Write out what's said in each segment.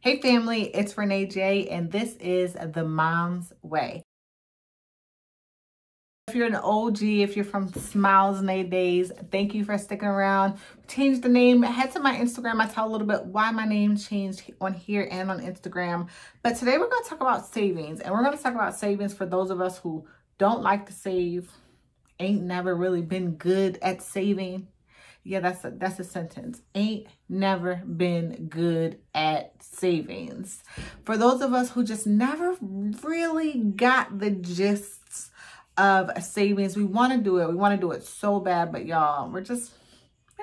Hey family, it's Renee J, and this is The Mom's Way. If you're an OG, if you're from Smiles Nay Days, thank you for sticking around. Changed the name, head to my Instagram. I tell a little bit why my name changed on here and on Instagram. But today we're going to talk about savings, and we're going to talk about savings for those of us who don't like to save, ain't never really been good at saving. Yeah, that's a sentence. Ain't never been good at savings. For those of us who just never really got the gist of savings, we want to do it. We want to do it so bad, but y'all, we're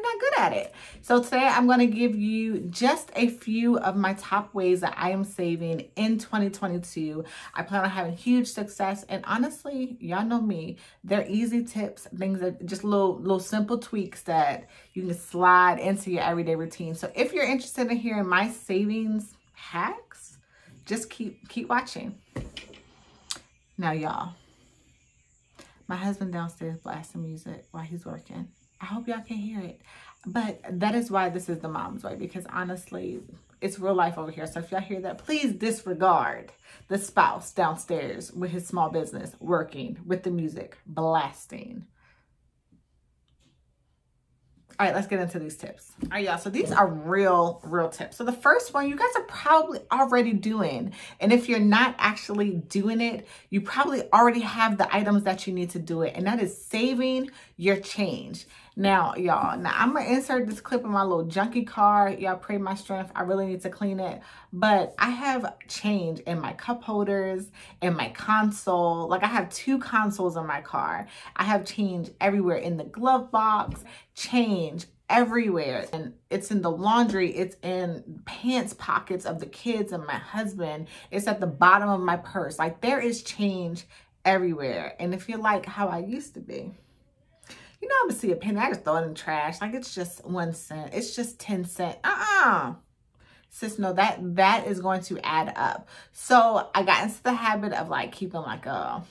not good at it. So today I'm going to give you just a few of my top ways that I am saving in 2022. I plan on having huge success, and honestly, y'all know me, they're easy tips, things that just little simple tweaks that you can slide into your everyday routine. So if you're interested in hearing my savings hacks, just keep watching. Now y'all, my husband downstairs blasting music while he's working. I hope y'all can hear it. But that is why this is The Mom's Way, because honestly, it's real life over here. So if y'all hear that, please disregard the spouse downstairs with his small business working with the music blasting. All right, let's get into these tips. All right, y'all, so these are real tips. So the first one, you guys are probably already doing. And if you're not actually doing it, you probably already have the items that you need to do it. And that is saving your change. Now, y'all, I'm going to insert this clip in my little junkie car. Y'all pray my strength. I really need to clean it. But I have change in my cup holders, in my console. Like, I have 2 consoles in my car. I have change everywhere in the glove box, change everywhere. And it's in the laundry. It's in pants pockets of the kids and my husband. It's at the bottom of my purse. Like, there is change everywhere. And if you're like how I used to be, you know, I'm gonna see a penny, I just throw it in the trash. Like, it's just 1 cent. It's just 10 cents. Sis, no, that is going to add up. So I got into the habit of like keeping like a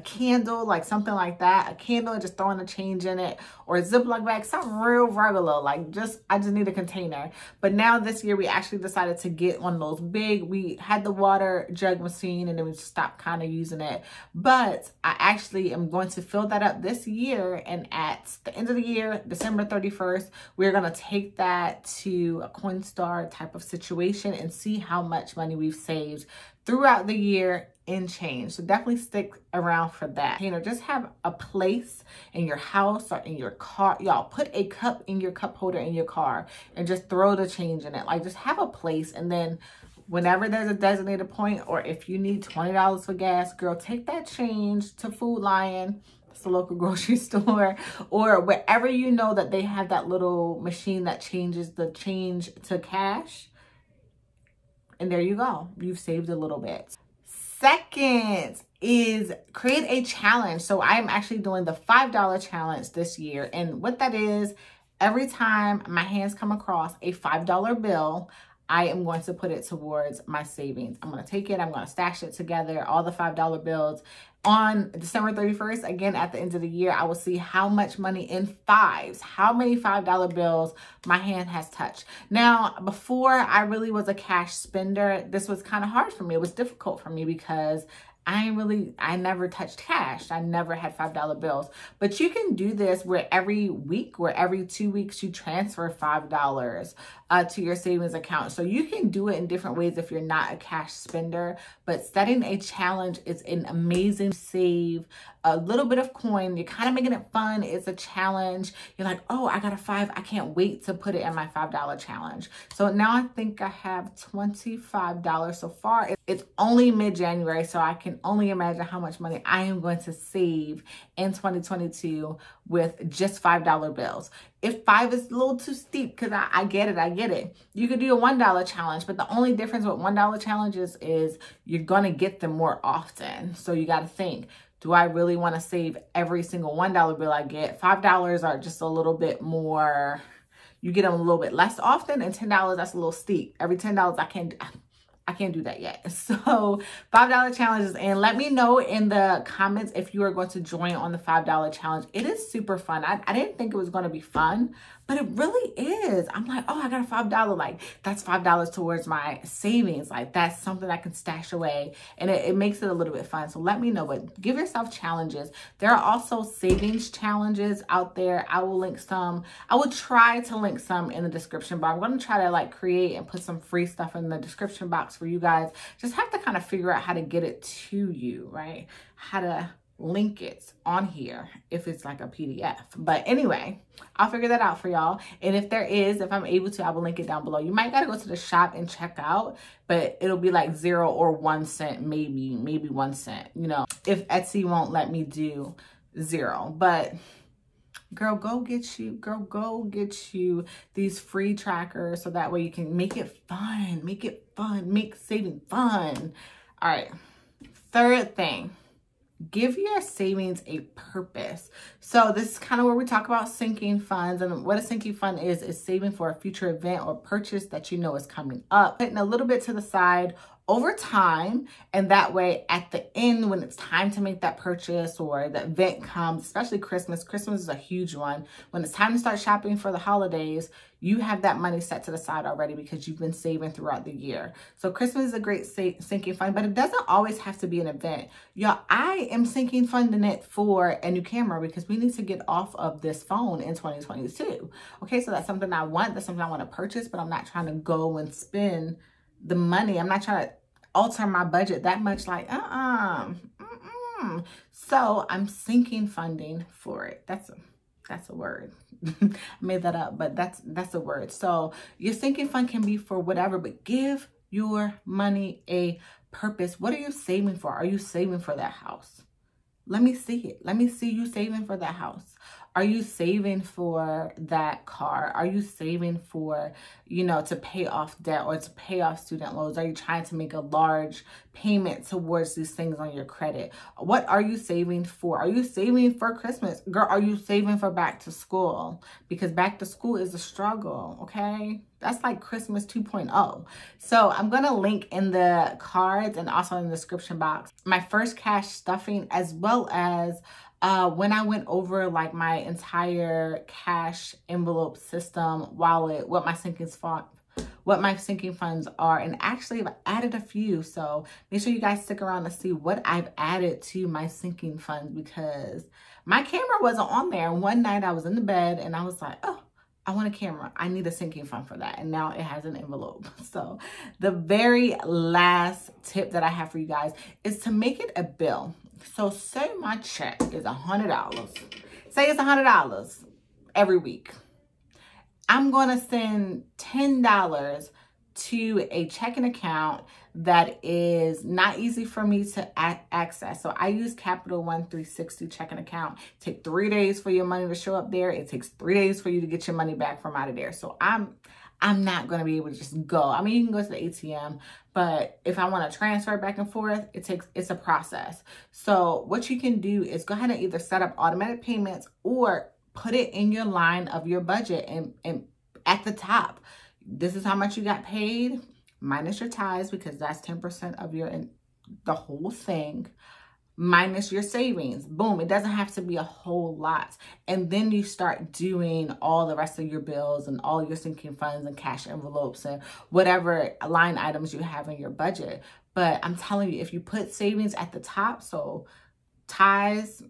candle, like something like that, a candle, and just throwing the change in it, or a Ziploc bag, something real regular, like I just need a container. But now this year we actually decided to get one of those big, we had the water jug machine and then we stopped kind of using it. But I actually am going to fill that up this year, and at the end of the year, December 31st, we're going to take that to a Coinstar type of situation and see how much money we've saved throughout the year in change. So definitely stick around for that. You know, just have a place in your house or in your car. Y'all, put a cup in your cup holder in your car and just throw the change in it. Like, just have a place, and then whenever there's a designated point, or if you need $20 for gas, girl, take that change to Food Lion. It's the local grocery store, or wherever you know that they have that little machine that changes the change to cash. And there you go. You've saved a little bit. Second is create a challenge. So I am actually doing the $5 challenge this year. And what that is, every time my hands come across a $5 bill, I am going to put it towards my savings. I'm going to take it, I'm going to stash it together, all the $5 bills. On December 31st, again, at the end of the year, I will see how much money in fives, how many $5 bills my hand has touched. Now, before I really was a cash spender, this was kind of hard for me. It was difficult for me because I never touched cash. I never had $5 bills. But you can do this where every week or every 2 weeks you transfer $5 to your savings account. So you can do it in different ways if you're not a cash spender. But setting a challenge is an amazing save. A little bit of coin. You're kind of making it fun. It's a challenge. You're like, oh, I got a 5. I can't wait to put it in my $5 challenge. So now I think I have $25 so far. It's only mid-January, so I can only imagine how much money I am going to save in 2022 with just $5 bills. If 5 is a little too steep, because I get it. You could do a $1 challenge, but the only difference with $1 challenges is you're going to get them more often. So you got to think, do I really want to save every single $1 bill I get? $5 are just a little bit more, you get them a little bit less often, and $10, that's a little steep. Every $10 I can't do that yet. So $5 challenges, and let me know in the comments if you are going to join on the $5 challenge. It is super fun. I didn't think it was going to be fun, But it really is. I'm like, oh, I got a $5. Like, that's $5 towards my savings. Like, that's something I can stash away. And it makes it a little bit fun. So let me know. But give yourself challenges. There are also savings challenges out there. I will link some. I will try to link some in the description box. I'm going to try to like create and put some free stuff in the description box for you guys. Just have to kind of figure out how to get it to you, right? How to link it on here if it's like a PDF. But anyway, I'll figure that out for y'all. And if if I'm able to, I will link it down below. You might got to go to the shop and check out, but it'll be like 0 or 1 cent, maybe 1 cent, you know, if Etsy won't let me do 0. But girl, go get you these free trackers so that way you can make it fun, make saving fun. All right. Third thing, give your savings a purpose. So this is kind of where we talk about sinking funds. And what a sinking fund is saving for a future event or purchase that you know is coming up. Putting a little bit to the side over time. And that way at the end, when it's time to make that purchase or the event comes, especially Christmas is a huge one. When it's time to start shopping for the holidays, you have that money set to the side already because you've been saving throughout the year. So Christmas is a great sinking fund, but it doesn't always have to be an event. Y'all, I am sinking funding it for a new camera because we need to get off of this phone in 2022. Okay, so that's something I want. That's something I want to purchase, but I'm not trying to go and spend the money. I'm not trying to alter my budget that much, like, So I'm sinking funding for it. That's a word. I made that up, but that's a word. So your sinking fund can be for whatever, but give your money a purpose. What are you saving for? Are you saving for that house? Let me see it. Let me see you saving for that house. Are you saving for that car? Are you saving for, you know, to pay off debt or to pay off student loans? Are you trying to make a large payment towards these things on your credit? What are you saving for? Are you saving for Christmas? Girl, are you saving for back to school? Because back to school is a struggle, okay? That's like Christmas 2.0. So I'm going to link in the cards and also in the description box my first cash stuffing, as well as when I went over like my entire cash envelope system, wallet, what my sinking funds are. And actually I've added a few. So make sure you guys stick around to see what I've added to my sinking funds, because my camera wasn't on there. And one night I was in the bed and I was like, oh, I want a camera. I need a sinking fund for that. And now it has an envelope. So the very last tip that I have for you guys is to make it a bill. So say my check is $100. Say it's $100 every week. I'm going to send $10 to a checking account that is not easy for me to access. So I use Capital One 360 checking account. Take 3 days for your money to show up there. It takes 3 days for you to get your money back from out of there. So I'm not going to be able to just go. I mean, you can go to the ATM, but if I want to transfer back and forth, it's a process. So what you can do is go ahead and either set up automatic payments or put it in your line of your budget and at the top, this is how much you got paid minus your tithes, because that's 10% of the whole thing, minus your savings. Boom. It doesn't have to be a whole lot. And then you start doing all the rest of your bills and all your sinking funds and cash envelopes and whatever line items you have in your budget. But I'm telling you, if you put savings at the top, so tithes,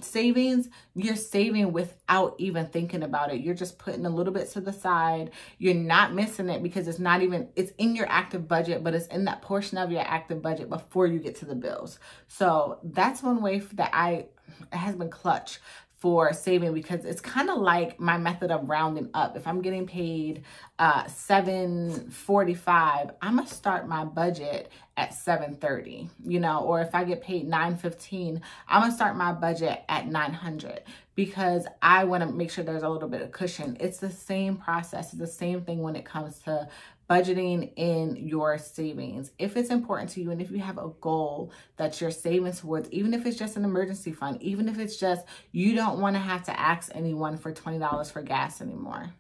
savings, you're saving without even thinking about it. You're just putting a little bit to the side. You're not missing it because it's in your active budget, but it's in that portion of your active budget before you get to the bills. So that's one way that it has been clutch for saving, because it's kind of like my method of rounding up. If I'm getting paid $7.45, I'm gonna start my budget at $7.30, you know, or if I get paid $9.15, I'm gonna start my budget at $900, because I want to make sure there's a little bit of cushion. It's the same process. It's the same thing when it comes to budgeting in your savings. If it's important to you and if you have a goal that you're saving towards, even if it's just an emergency fund, even if it's just you don't want to have to ask anyone for $20 for gas anymore.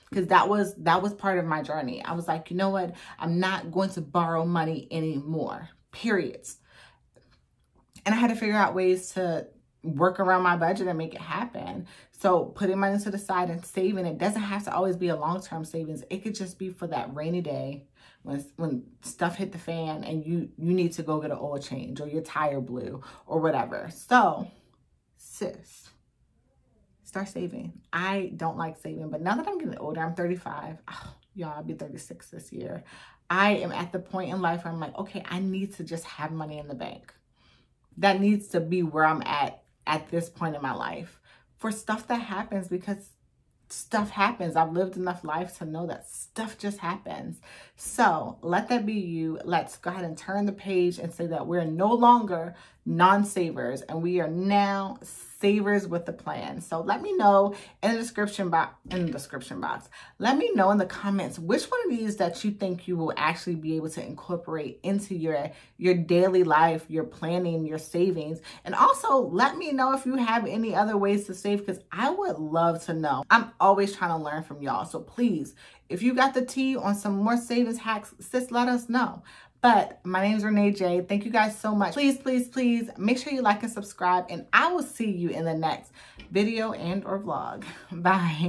Because that was part of my journey. I was like, you know what? I'm not going to borrow money anymore, period. And I had to figure out ways to work around my budget and make it happen. So putting money to the side and saving, it doesn't have to always be a long-term savings. It could just be for that rainy day when stuff hit the fan and you need to go get an oil change or your tire blew or whatever. So sis, start saving. I don't like saving, but now that I'm getting older, I'm 35. Oh, y'all, I'll be 36 this year. I am at the point in life where I'm like, okay, I need to just have money in the bank. That needs to be where I'm at this point in my life for stuff that happens, because stuff happens. I've lived enough life to know that stuff just happens. So let that be you. Let's go ahead and turn the page and say that we're no longer non-savers and we are now savers with a plan. So let me know in the description box, let me know in the comments which one of these that you think you will actually be able to incorporate into your daily life, your planning, your savings. And also let me know if you have any other ways to save, because I would love to know. I'm always trying to learn from y'all. So please, if you got the tea on some more savings hacks, sis, let us know. But my name is Renee J. Thank you guys so much. Please, please, please make sure you like and subscribe, and I will see you in the next video and or vlog. Bye.